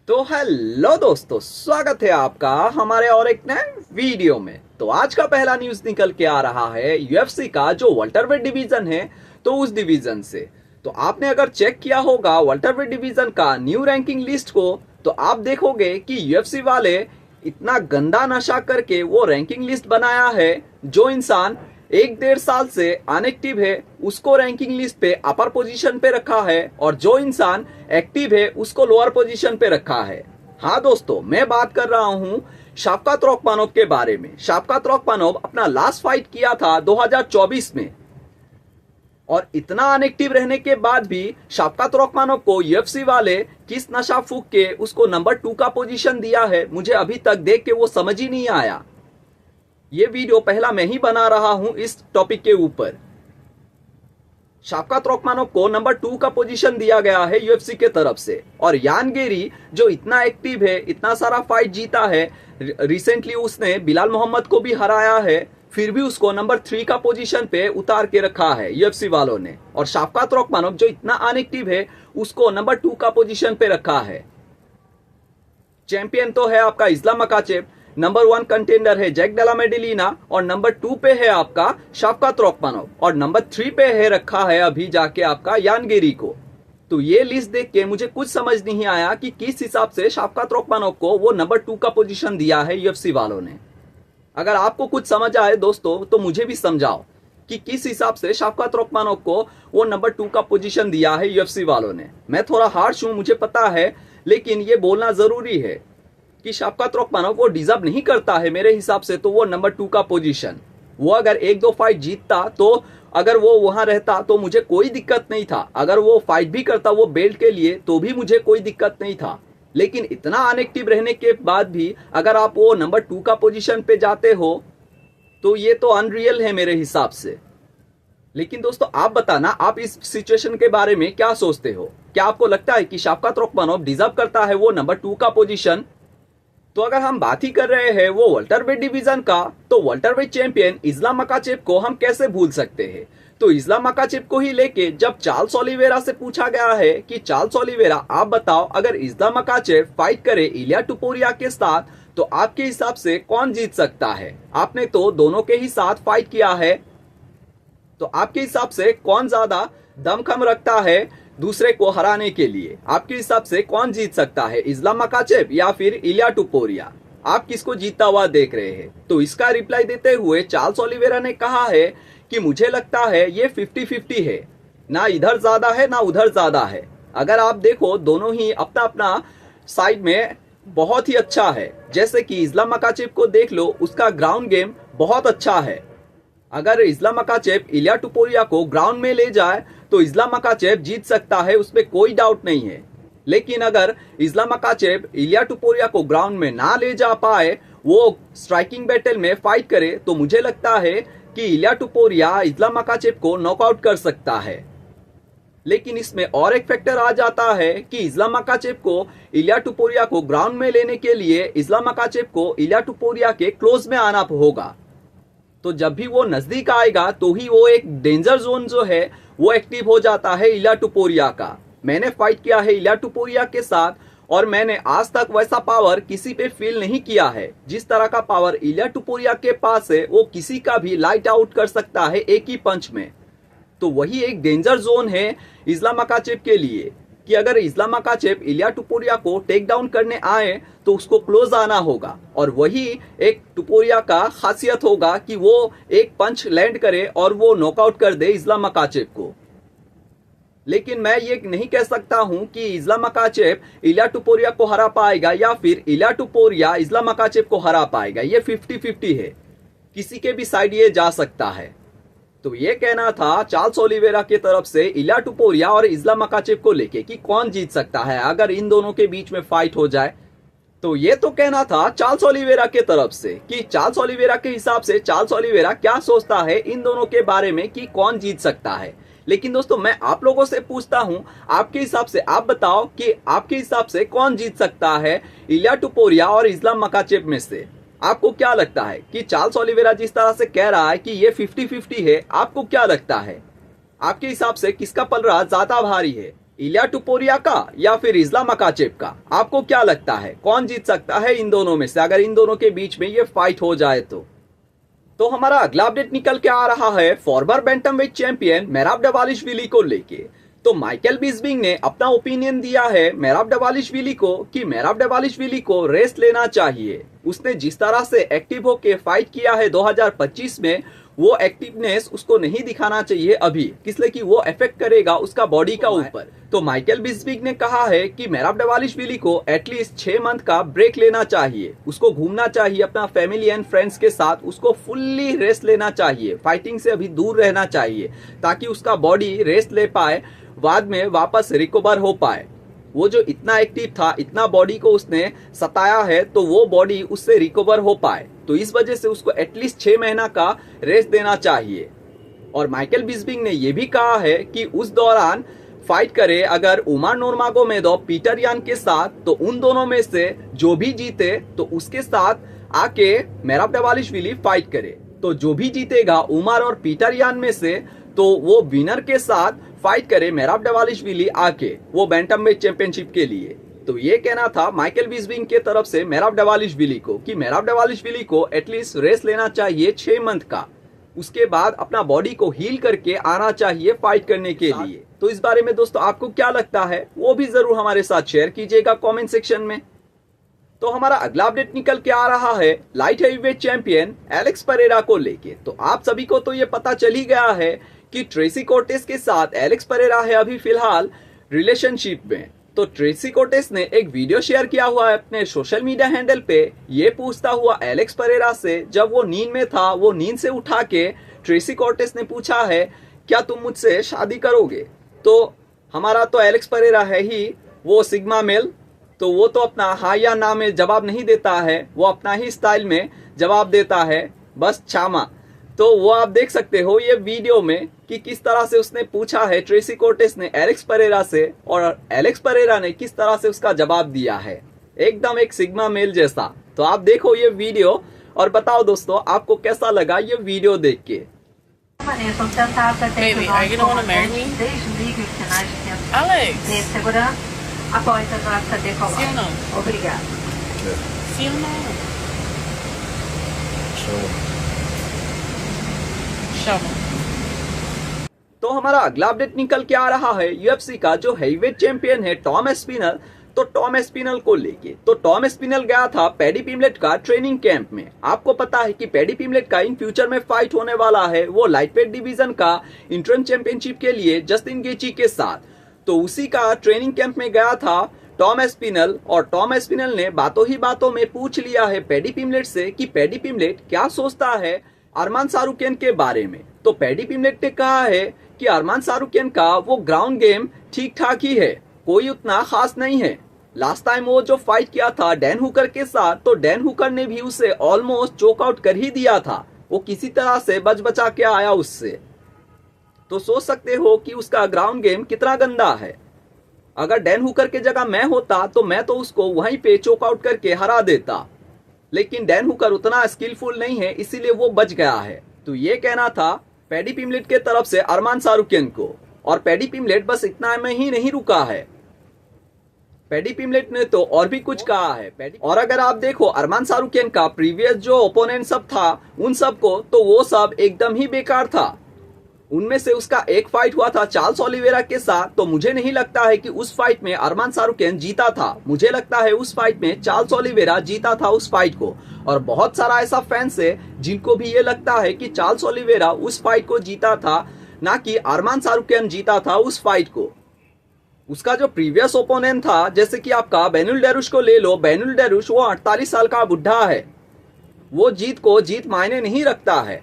तो हेलो दोस्तों, स्वागत है आपका हमारे और एक नए वीडियो में। तो आज का पहला न्यूज निकल के आ रहा है यूएफसी का जो वेल्टरवेट डिवीजन है, तो उस डिवीजन से। तो आपने अगर चेक किया होगा वेल्टरवेट डिवीजन का न्यू रैंकिंग लिस्ट को, तो आप देखोगे कि यूएफसी वाले इतना गंदा नशा करके वो रैंकिंग लिस्ट बनाया है। जो इंसान 1-1.5 साल से अनएक्टिव है उसको रैंकिंग लिस्ट पे अपर पोजीशन पे रखा है, और जो इंसान एक्टिव है उसको लोअर पोजीशन पे रखा है। हाँ दोस्तों, मैं बात कर रहा हूँ शाफकात रखमानोव के बारे में। शाफकात रखमानोव अपना लास्ट फाइट किया था 2024 में, और इतना अनएक्टिव रहने के बाद भी शाफकात रखमानोव को यूएफसी वाले किस नशा फूक के उसको नंबर 2 का पोजीशन दिया है, मुझे अभी तक देख के वो समझ ही नहीं आया। ये वीडियो पहला मैं ही बना रहा हूं इस टॉपिक के ऊपर। शाफकात रखमानोव को नंबर 2 का पोजीशन दिया गया है यूएफसी के तरफ से, और यान गेरी जो इतना एक्टिव है, इतना सारा फाइट जीता है, रिसेंटली उसने बिलाल मोहम्मद को भी हराया है, फिर भी उसको नंबर 3 का पोजीशन पे उतार के रखा है यूएफसी वालों ने। और शाफकात रखमानोव जो इतना अनएक्टिव है उसको नंबर 2 का पोजीशन पे रखा है। चैंपियन तो है आपका इस्लाम मकाचेव, नंबर 1 कंटेंडर है जैक डेला मेडिलिना, और नंबर 2 पे है आपका शाफकात रखमानोव, और नंबर 3 पे है रखा है अभी जाके आपका यान गेरी को। तो ये लिस्ट देख के मुझे कुछ समझ नहीं आया कि किस हिसाब से शाफकात रखमानोव को वो नंबर 2 का पोजीशन दिया है यूएफसी वालों ने। अगर आपको कुछ समझ आए दोस्तों तो मुझे भी समझाओ कि किस हिसाब से शाफकात रखमानोव को वो नंबर 2 का पोजीशन दिया है यूएफसी वालों ने। मैं थोड़ा हार्श हूं, मुझे पता है, लेकिन ये बोलना जरूरी है कि शाफकात रखमानोव वो डिजर्व नहीं करता है मेरे हिसाब से। तो वो नंबर 2 का पोजीशन, वो अगर 1-2 फाइट जीतता, तो अगर वो वहां रहता तो मुझे कोई दिक्कत नहीं था। अगर वो फाइट भी करता वो बेल्ट के लिए तो भी मुझे कोई दिक्कत नहीं था। लेकिन इतना अनएक्टिव रहने के बाद भी अगर आप वो नंबर 2 का पोजीशन पे जाते हो तो ये तो अनरियल है मेरे हिसाब से। लेकिन दोस्तों आप बताना, आप इस सिचुएशन के बारे में क्या सोचते हो? क्या आपको लगता है कि शाफकात रखमानोव डिजर्व करता है वो नंबर 2 का पोजीशन? तो अगर हम बात ही कर रहे हैं वो वेल्टरवेट डिवीजन का, तो वेल्टरवेट चैंपियन इस्लाम मकाचेव को हम कैसे भूल सकते हैं? तो इस्लाम मकाचेव को ही लेके जब चार्ल्स ओलिवेरा से पूछा गया है कि चार्ल्स ओलिवेरा आप बताओ, अगर इस्लाम मकाचेव फाइट करे इलिया टुपुरिया के साथ तो आपके हिसाब से कौन जीत सकता है? आपने तो दोनों के ही साथ फाइट किया है, तो आपके हिसाब से कौन ज्यादा दमखम रखता है दूसरे को हराने के लिए? आपके हिसाब से कौन जीत सकता है, इस्लाम मकाचेव या फिर इलिया टुपुरिया? आप किसको जीतता हुआ देख रहे हैं? तो इसका रिप्लाई देते हुए चार्ल्स ओलिवेरा ने कहा है कि मुझे लगता है ये 50-50 है, ना इधर ज्यादा है ना उधर ज्यादा है। अगर आप देखो दोनों ही अपना अपना साइड में बहुत ही अच्छा है। जैसे कि इस्लाम मकाचेव को देख लो, उसका ग्राउंड गेम बहुत अच्छा है। अगर इस्लाम मकाचेव इलिया टुपुरिया को ग्राउंड में ले जाए तो इस्लाम मकाचेव जीत सकता है, उसमें कोई डाउट नहीं है। लेकिन अगर इस्लाम मकाचेव इलिया टुपुरिया को ग्राउंड में ना ले जा पाए, वो स्ट्राइकिंग बैटल में फाइट करे, तो मुझे लगता है कि इलिया टुपुरिया इस्लाम मकाचेव को नॉकआउट कर सकता है। लेकिन इसमें और एक फैक्टर आ जाता है कि इस्लाम मकाचेव को इलिया टुपुरिया को ग्राउंड में लेने के लिए इस्लाम मकाचेव को इलिया टुपुरिया के क्लोज में आना होगा। तो जब भी वो नजदीक आएगा तो ही वो एक डेंजर जोन जो है वो एक्टिव हो जाता है इलिया टुपुरिया का। मैंने फाइट किया है इलिया टुपुरिया के साथ, और मैंने आज तक वैसा पावर किसी पे फील नहीं किया है जिस तरह का पावर इलिया टुपुरिया के पास है। वो किसी का भी लाइट आउट कर सकता है एक ही पंच में। तो वही एक डेंजर जोन है इस्लाम मकाचेव के लिए कि अगर इस्लाम मकाचेव इलिया टुपुरिया को टेक डाउन करने आए तो उसको क्लोज आना होगा, और वही एक टुपुरिया का खासियत होगा कि वो एक पंच लैंड करे और वो नॉकआउट कर दे इस्लाम मकाचेव को। लेकिन मैं ये नहीं कह सकता हूं कि इस्लाम मकाचेव इलिया टुपुरिया को हरा पाएगा या फिर इलिया टुपुरिया इस्लाम मकाचेव को हरा पाएगा। ये 50-50 है, किसी के भी साइड ये जा सकता है। तो ये कहना था चार्ल्स ओलिवेरा की तरफ से इलिया टुपुरिया और इस्लाम मकाचेव को लेके कि कौन जीत सकता है अगर इन दोनों के बीच में फाइट हो जाए। तो ये तो कहना था चार्ल्स ओलिवेरा के तरफ से कि चार्ल्स ओलिवेरा के हिसाब से चार्ल्स ओलिवेरा क्या सोचता है इन दोनों के बारे में कि कौन जीत सकता है। लेकिन दोस्तों मैं आप लोगों से पूछता हूं, आपके हिसाब से आप बताओ कि आपके हिसाब से कौन जीत सकता है इलिया टुपुरिया और इस्लाम मकाचेव में से? आपको क्या लगता है कि चार्ल्स ओलिवेरा जिस तरह से कह रहा है कि ये 50-50 है, आपको क्या लगता है? आपके हिसाब से किसका पलड़ा ज्यादा भारी है? इलिया टुपोरिया का या फिर इस्लाम मकाचेव का? आपको क्या लगता है कौन जीत सकता है इन दोनों में से, अगर इन दोनों के बीच में ये फाइट हो जाए तो हमारा अगला अपडेट निकल के आ रहा है फॉर्मर बैंटमवेट चैंपियन मेराब दवालिश्विली को लेके। तो माइकल बिस्बिंग ने अपना ओपिनियन दिया है मेराब दवालिश्विली को कि मेराब दवालिश्विली को रेस्ट लेना चाहिए। उसने जिस तरह से एक्टिव होके फाइट किया है 2025 में, वो एक्टिवनेस उसको नहीं दिखाना चाहिए अभी, किसलिए कि वो इफेक्ट करेगा उसका बॉडी का ऊपर। तो माइकल बिस्बिग ने कहा है कि मेराब दवालिश्विली को एटलीस्ट 6 मंथ का ब्रेक लेना चाहिए, उसको घूमना चाहिए अपना फैमिली एंड फ्रेंड्स के साथ, उसको फुल्ली रेस्ट लेना चाहिए, फाइटिंग से अभी दूर रहना चाहिए ताकि उसका बॉडी रेस्ट ले पाए, बाद में वापस रिकवर हो पाए। वो जो इतना एक्टिव था, इतना बॉडी को उसने सताया है, तो वो बॉडी उससे रिकवर हो पाए। तो इस वजह से उसको एटलीस्ट 6 महीना का रेस्ट देना चाहिए। और माइकल बिस्बिंग ने यह भी कहा है कि उस दौरान फाइट करे अगर उमर नूरमागोमेदोव पीटर यान के साथ, तो उन दोनों में से जो भी जीते तो उसके साथ आके मेराब दवालिश्विली फाइट करे। तो जो भी जीतेगा उमर और पीटर यान में से, तो वो विनर के साथ फाइट करे मेराब दवालिश्विली आके वो बैंटमवेट चैंपियनशिप के लिए। तो ये कहना था माइकल बिस्बिंग के तरफ से मेराब दवालिश्विली को कि मेराब दवालिश्विली को एटलीस्ट रेस्ट लेना चाहिए 6 मंथ का, उसके बाद अपना बॉडी को हील करके आना चाहिए फाइट करने के लिए। तो इस बारे में दोस्तों आपको क्या लगता है वो भी जरूर हमारे साथ शेयर कीजिएगा कमेंट सेक्शन में। तो हमारा अगला अपडेट निकल के आ रहा है light heavyweight champion Alex Pereira को लेके। तो आप सभी को तो ये पता चल ही गया है कि ट्रेसी कोर्टेस के साथ एलेक्स परेरा है अभी फिलहाल रिलेशनशिप में। तो ट्रेसी कोर्टेस ने एक वीडियो शेयर किया हुआ है अपने सोशल मीडिया हैंडल पे, ये पूछता हुआ एलेक्स परेरा से, जब वो नींद में था, वो नींद से उठा के ट्रेसी कोर्टेस ने पूछा है क्या तुम मुझसे शादी करोगे? तो हमारा तो एलेक्स परेरा है ही वो सिग्मा मेल, तो वो तो अपना हाँ या ना में जवाब नहीं देता है, वो अपना ही स्टाइल में जवाब देता है, बस छामा। तो वो आप देख सकते हो ये वीडियो में कि किस तरह से उसने पूछा है ट्रेसी कोर्टेस ने एलेक्स परेरा से, और एलेक्स परेरा ने किस तरह से उसका जवाब दिया है, एकदम एक सिग्मा मेल जैसा। तो आप देखो ये वीडियो और बताओ दोस्तों आपको कैसा लगा ये वीडियो देख के। Baby, are you gonna want to marry me? Alex! Sim ou não? Sim ou não? Chama. तो हमारा अगला अपडेट निकल के आ रहा है यूएफसी का जो हेवीवेट चैंपियन है टॉम एस्पिनल। तो टॉम एस्पिनल को लेके, तो टॉम एस्पिनल गया था पैडी पिमलेट का ट्रेनिंग कैंप में। आपको पता है कि पैडी पिमलेट का इन फ्यूचर में फाइट होने वाला है वो लाइटवेट डिवीजन का इंटरम चैंपियनशिप के लिए जस्टिन गेची के साथ। तो उसी का ट्रेनिंग कैंप में गया था टॉम एस्पिनल, और टॉम एस्पिनल ने बातों ही बातों में पूछ लिया है पैडी पिमलेट से कि पैडी पिमलेट क्या सोचता है अरमान सारुकियन के बारे में। तो पैडी पिमलेट ने कहा है कि अरमान सारुकियन का वो ग्राउंड गेम ठीक ठाक ही है, कोई उतना खास नहीं है। लास्ट टाइम वो जो फाइट किया था डैन हुकर के साथ, तो डैन हुकर ने भी उसे ऑलमोस्ट चोकआउट कर ही दिया था, वो किसी तरह से बच बचा के आया उससे। तो सोच सकते हो कि उसका ग्राउंड गेम कितना गंदा है। अगर डैन हुकर के जगह मैं होता तो मैं तो उसको वहीं पे चोकआउट करके हरा देता, लेकिन डैन हुकर उतना स्किलफुल नहीं है, इसीलिए वो बच गया है। तो ये कहना था पैडी पिमलेट के तरफ से अरमान सारुकियन को, और पैडी पिमलेट बस इतना में ही नहीं रुका है, पैडी पिमलेट ने तो और भी कुछ कहा है। और अगर आप देखो अरमान सारुकियन का प्रीवियस जो ओपोनेंट सब था उन सब को, तो वो सब एकदम ही बेकार था। उनमें से उसका एक फाइट हुआ था चार्ल्स ओलिवेरा के साथ, तो मुझे नहीं लगता है कि उस फाइट में अरमान सारुकियन जीता था। मुझे लगता है उस फाइट में चार्ल्स ओलिवेरा जीता था उस फाइट को, और बहुत सारा ऐसा फैंस है जिनको भी ये लगता है कि चार्ल्स ओलिवेरा उस फाइट को जीता था, ना कि अरमान सारुकियन जीता था उस फाइट को। उसका जो प्रीवियस ओपोनेंट था, जैसे कि आपका बेनुल डेरुश को ले लो, बेनुल डेरुश वो 48 साल का बुढ़ा है, वो जीत को जीत मायने नहीं रखता है।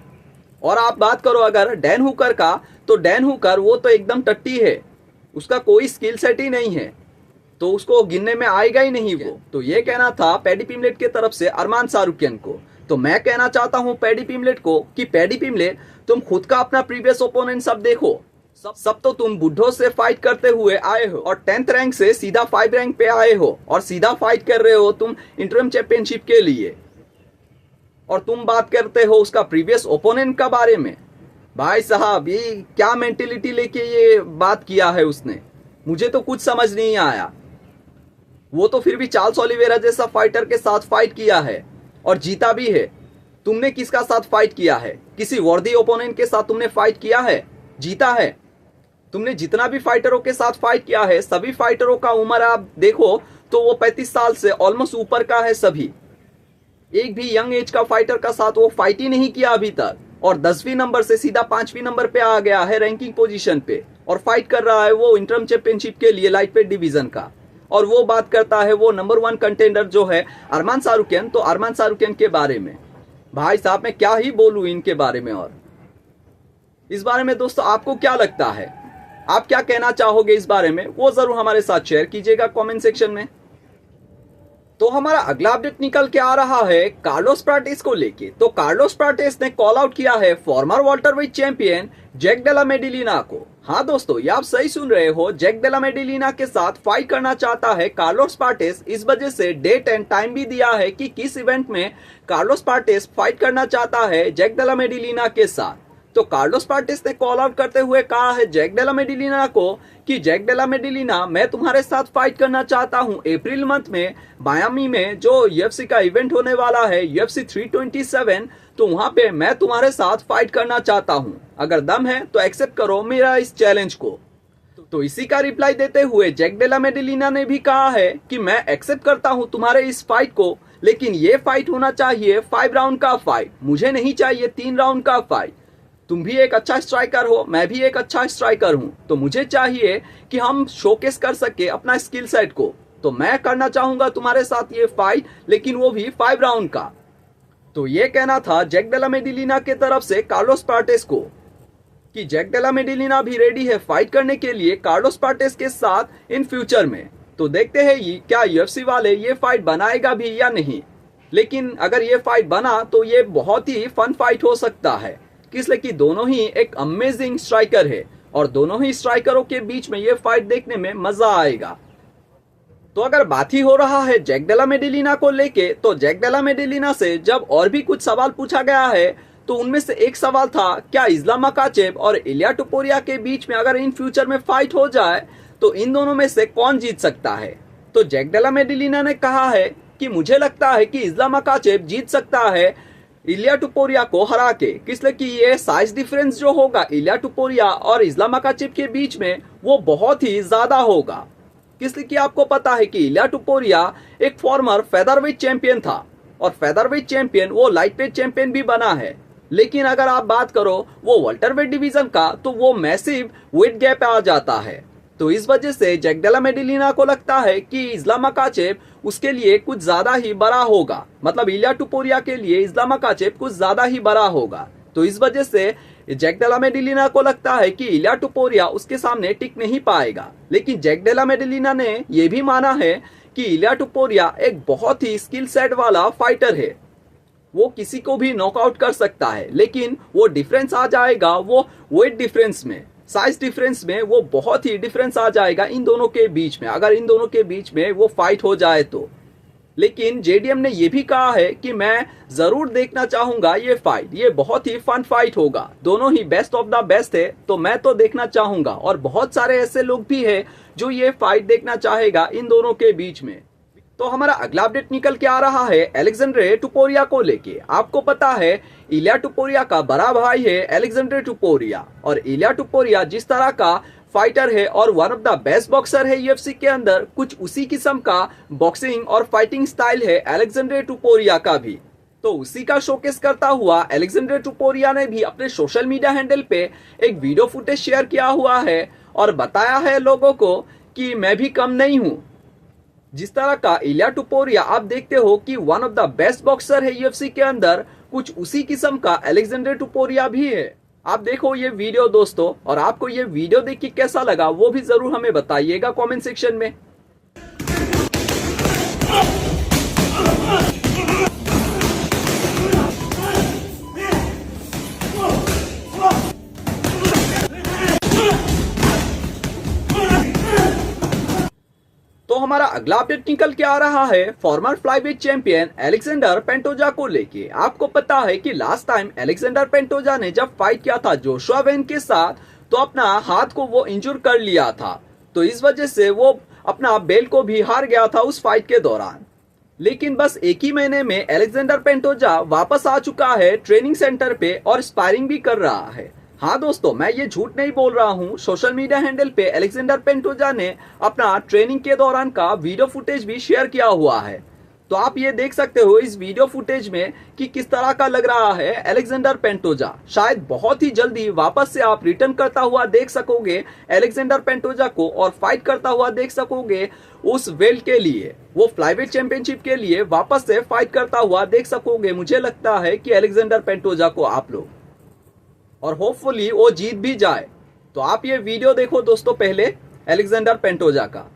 और आप बात करो अगर डैन हुकर का, तो डैन हुकर वो तो एकदम टट्टी है, उसका कोई स्किल सेट ही नहीं है, तो उसको गिनने में आएगा ही नहीं वो। तो ये कहना था पैडी पिमलेट के तरफ से अरमान सारुकियन को। तो मैं कहना चाहता हूं पैडी पिमलेट को कि पैडी पिमलेट तुम खुद का अपना प्रीवियस ओपोनेंट सब देखो, सब तो तुम बुढ़ों से फाइट करते हुए आए हो, और 10th रैंक से सीधा 5 रैंक पे आए हो, और सीधा फाइट कर रहे हो तुम इंटरम चैंपियनशिप के लिए, और तुम बात करते हो उसका प्रीवियस ओपोनेंट का बारे में। भाई साहब ये क्या मेंटेलिटी लेके ये बात किया है उसने। मुझे तो कुछ समझ नहीं आया। वो तो फिर भी चार्ल्स ओलिवेरा जैसा फाइटर के साथ फाइट किया है और जीता भी है। तुमने किसका साथ फाइट किया है? किसी वर्दी ओपोनेंट के साथ तुमने फाइट किया है, जीता है? तुमने जितना भी फाइटरों के साथ फाइट किया है, सभी फाइटरों का उम्र आप देखो तो वो 35 साल से ऑलमोस्ट ऊपर का है सभी। एक भी यंग एज का फाइटर का साथ वो फाइट ही नहीं किया अभी तक, और 10वीं नंबर से सीधा 5वीं नंबर पे आ गया है रैंकिंग पोजीशन पे, और फाइट कर रहा है वो इंटरम चैंपियनशिप के लिए लाइट वेट डिवीजन का। और वो बात करता है वो नंबर 1 कंटेंडर जो है अरमान सारुकियन। तो अरमान सारुकियन के बारे में भाई साहब मैं क्या ही बोलूं इनके बारे में। और इस बारे में दोस्तों आपको क्या लगता है, आप क्या कहना चाहोगे इस बारे में, वो जरूर हमारे साथ शेयर कीजिएगा कमेंट सेक्शन में। तो हमारा अगला अपडेट निकल के आ रहा है कार्लोस प्राटिस को लेके। तो कार्लोस प्राटिस ने कॉल आउट किया है farmer welterweight champion Jack Della मेडिलिना को। हाँ दोस्तों, ये आप सही सुन रहे हो, जैक डेला मेडिलिना के साथ फाइट करना चाहता है कार्लोस प्राटिस। इस वजह से डेट एंड टाइम भी दिया है कि किस इवेंट में कार्लोस प्राटिस फाइट करना चाहता है जैक डेला मेडिलिना के साथ। तो कार्लोस प्राटिस ने कॉल आउट करते हुए कहा है जैक डेला मेडिलिना को कि जैक डेला मेडिलिना, मैं तुम्हारे साथ फाइट करना चाहता हूं अप्रैल मंथ में मायामी में जो यूएफसी का इवेंट होने वाला है यूएफसी 327। तो वहां पे मैं तुम्हारे साथ फाइट करना चाहता हूं, अगर दम है तो एक्सेप्ट करो मेरा इस चैलेंज को। तो इसी का रिप्लाई देते हुए जैक डेला मेडिलिना ने भी कहा है कि मैं एक्सेप्ट करता हूं तुम्हारे इस फाइट को, लेकिन ये फाइट होना चाहिए 5 राउंड का फाइट, मुझे नहीं चाहिए 3 राउंड का फाइट। तुम भी एक अच्छा स्ट्राइकर हो, मैं भी एक अच्छा स्ट्राइकर हूं, तो मुझे चाहिए कि हम शोकेस कर सके अपना स्किल सेट को। तो मैं करना चाहूंगा तुम्हारे साथ ये फाइट, लेकिन वो भी 5 राउंड का। तो ये कहना था जैक डेला मेडिलिना के तरफ से कार्लोस प्राटिस को कि जैक डेला मेडिलिना भी रेडी है फाइट करने के लिए कार्लोस प्राटिस के साथ इन फ्यूचर में। तो देखते हैं ये क्या यूएफसी वाले ये फाइट बनाएगा भी या नहीं, लेकिन अगर ये फाइट बना तो ये बहुत ही फन फाइट हो सकता है, इसलिए कि दोनों ही एक अमेजिंग स्ट्राइकर है और दोनों ही स्ट्राइकरों के बीच में ये फाइट देखने में मजा आएगा। तो अगर बात ही हो रहा है जैक डेला मेडिलिना को लेके, तो जैक डेला मेडिलिना से जब और भी कुछ सवाल पूछा गया है, तो उनमें से एक सवाल था क्या इस्लाम मकाचेव और इलिया टुपोरिया के बीच में अगर इन फ्यूचर में फाइट हो जाए तो इन दोनों में से कौन जीत सकता है। तो जैक डेला मेडिलिना ने कहा है कि मुझे लगता है कि इस्लाम मकाचेव जीत सकता है इलिया टुपोरिया को हरा के, इसलिए कि ये साइज डिफरेंस जो होगा इलिया टुपोरिया और इस्लाम मकाचेव के बीच में वो बहुत ही ज्यादा होगा। इसलिए कि आपको पता है कि इलिया टुपोरिया एक फॉर्मर फेदरवेट चैंपियन था और फेदरवेट चैंपियन वो लाइटवेट चैंपियन भी बना है, लेकिन अगर आप बात करो वो वेल्टरवेट डिवीजन का तो वो मैसिव वेट गैप आ जाता है। तो इस वजह से जैक डेला मेडिलिना को लगता है कि इस्लाम मकाचेव उसके लिए कुछ ज्यादा ही बड़ा होगा, मतलब इलिया टुपोरिया के लिए इस्लाम मकाचेव कुछ ज्यादा ही बड़ा होगा। तो इस वजह से जैक डेला मेडिलिना को लगता है कि इलिया टुपोरिया उसके सामने टिक नहीं पाएगा। लेकिन जैक डेला मेडिलिना ने यह भी माना है कि इलिया टुपोरिया एक बहुत ही स्किल सेट वाला फाइटर है, वो किसी को भी नॉकआउट कर सकता है, लेकिन वो डिफरेंस आ जाएगा वो वेट डिफरेंस में, साइज डिफरेंस में वो बहुत ही डिफरेंस आ जाएगा इन दोनों के बीच में, अगर इन दोनों के बीच में वो फाइट हो जाए तो। लेकिन जेडीएम ने ये भी कहा है कि मैं जरूर देखना चाहूंगा ये फाइट, ये बहुत ही फन फाइट होगा, दोनों ही बेस्ट ऑफ द बेस्ट है, तो मैं तो देखना चाहूंगा। और बहुत सारे ऐसे लोग भी है जो ये फाइट देखना चाहेगा इन दोनों के बीच में। तो हमारा अगला अपडेट निकल के आ रहा है अलेक्जेंड्रे टुपोरिया को लेके। आपको पता है इलिया टुपोरिया का बड़ा भाई है अलेक्जेंड्रे टुपोरिया, और इलिया टुपोरिया जिस तरह का फाइटर है और one of the best boxer है यूएफसी के अंदर, कुछ उसी किस्म का बॉक्सिंग और फाइटिंग स्टाइल है अलेक्जेंड्रे टुपोरिया का भी। तो उसी का शोकेस करता हुआ अलेक्जेंड्रे टुपोरिया ने भी अपने सोशल मीडिया हैंडल पे एक वीडियो फुटेज शेयर किया हुआ है और बताया है लोगों को कि मैं भी कम नहीं हूं। जिस तरह का इलिया टुपोरिया आप देखते हो कि one of the best boxer है यूएफसी के अंदर, कुछ उसी किस्म का अलेक्जेंड्रे टुपोरिया भी है। आप देखो ये वीडियो दोस्तों, और आपको ये वीडियो देख के कैसा लगा वो भी जरूर हमें बताइएगा कमेंट सेक्शन में। तो हमारा अगला अपडेट निकल के आ रहा है farmer flyweight champion Alexander Pantoja को लेके। आपको पता है कि लास्ट टाइम अलेक्जेंडर पेंटोजा ने जब फाइट किया था जोशुआ वेन के साथ, तो अपना हाथ को वो इंजूर कर लिया था। तो इस वजह से वो अपना बेल्ट को भी हार गया था उस फाइट के दौरान। लेकिन बस एक ही महीने में अलेक्जेंडर पेंटोजा वापस आ चुका है ट्रेनिंग सेंटर पे और स्पारिंग भी कर रहा है। हाँ दोस्तों, मैं ये झूठ नहीं बोल रहा हूँ। सोशल मीडिया हैंडल पे अलेक्जेंडर पेंटोजा ने अपना ट्रेनिंग के दौरान का वीडियो फुटेज भी शेयर किया हुआ है। तो आप ये देख सकते हो इस वीडियो फुटेज में कि किस तरह का लग रहा है अलेक्जेंडर पेंटोजा। शायद बहुत ही जल्दी वापस से आप रिटर्न करता हुआ देख सकोगे अलेक्जेंडर पेंटोजा को और फाइट करता हुआ देख सकोगे उस बेल्ट के लिए, वो फ्लाईवेट चैंपियनशिप के लिए वापस से फाइट करता हुआ देख सकोगे। मुझे लगता है कि अलेक्जेंडर पेंटोजा को आप लोग, और होपफुली वो जीत भी जाए। तो आप ये वीडियो देखो दोस्तों पहले अलेक्जेंडर पेंटोजा का।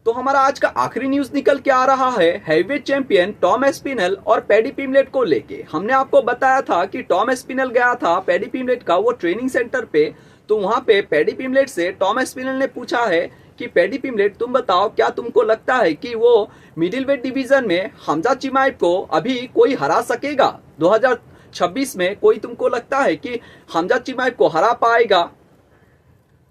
तो हमारा आज का आखिरी न्यूज निकल के आ रहा है हैवीवेट चैंपियन टॉम एस्पिनल और पैडी पिमलेट को लेके। हमने आपको बताया था कि टॉम एस्पिनल गया था पैडी पिमलेट का वो ट्रेनिंग सेंटर पे। तो वहां पे पैडी पिमलेट से टॉम एस्पिनल ने पूछा है कि पैडी पिमलेट तुम बताओ, क्या तुमको लगता है कि वो मिडिलवेट डिवीजन में हमजा चिमाएव को अभी कोई हरा सकेगा? 2026 में कोई तुमको लगता है कि हमजा चिमाएव को हरा पाएगा?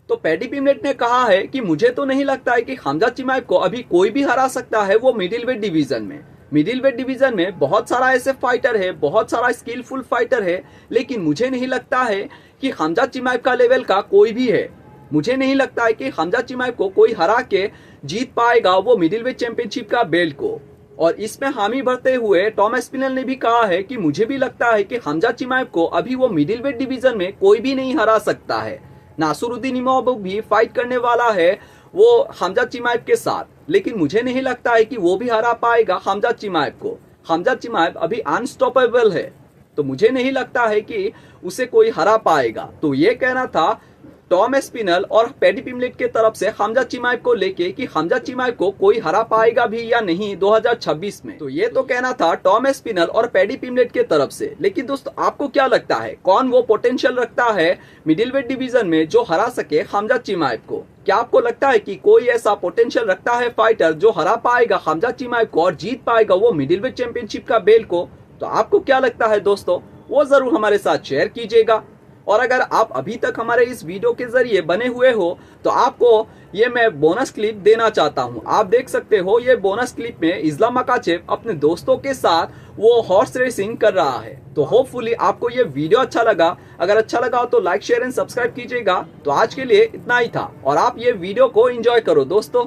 तो पैडी पिमलेट ने कहा है कि मुझे तो नहीं लगता है कि हमजा चिमाएव को अभी कोई भी हरा सकता है वो मिडिलवेट डिवीजन में। मिडिलवेट डिवीजन में बहुत सारा ऐसे फाइटर है, बहुत सारा स्किलफुल फाइटर है, लेकिन मुझे नहीं लगता है कि हमजा चिमाएव का लेवल का कोई भी है। मुझे नहीं लगता है कि हमजा चिमाएव को कोई हरा के जीत पाएगा वो मिडिलवेट चैंपियनशिप का बेल्ट को। और इसमें हामी भरते हुए टॉम एस्पिनल ने भी कहा है कि मुझे भी लगता है कि हमजा चिमाएव को अभी वो मिडिलवेट डिवीजन में कोई भी नहीं हरा सकता है। नासुरुद्दीन इमामोव भी फाइट करने वाला है वो हमजा चिमाएव के साथ, लेकिन मुझे नहीं लगता है कि वो भी हरा पाएगा हमजा चिमाएव को। हमजा चिमाएव अभी अनस्टॉपेबल है, तो मुझे नहीं लगता है कि उसे कोई हरा पाएगा। तो ये कहना था टॉम एस्पिनल और पैडी पिमलेट के तरफ से हमजा चिमाएव को लेके कि हमजा चिमाएव को कोई हरा पाएगा भी या नहीं 2026 में। तो ये तो कहना था टॉम एस्पिनल और पैडी पिमलेट के तरफ से। लेकिन दोस्तों आपको क्या लगता है, कौन वो पोटेंशियल रखता है मिडिलवेट डिवीजन में जो हरा सके हमजा चिमाएव को? क्या आपको लगता है कि कोई ऐसा पोटेंशियल रखता है फाइटर जो हरा पाएगा हमजा चिमाएव को और जीत पाएगा वो मिडिलवेट चैंपियनशिप का बेल्ट को? तो आपको क्या लगता है दोस्तों, वो जरूर हमारे साथ शेयर कीजिएगा। और अगर आप अभी तक हमारे इस वीडियो के जरिए बने हुए हो तो आपको ये मैं बोनस क्लिप देना चाहता हूँ। आप देख सकते हो ये बोनस क्लिप में इस्लाम मकाचेव अपने दोस्तों के साथ वो हॉर्स रेसिंग कर रहा है। तो होपफुली आपको ये वीडियो अच्छा लगा। अगर अच्छा लगा तो लाइक शेयर एंड सब्सक्राइब कीजिएगा। तो आज के लिए इतना ही था और आप ये वीडियो को एंजॉय करो दोस्तों।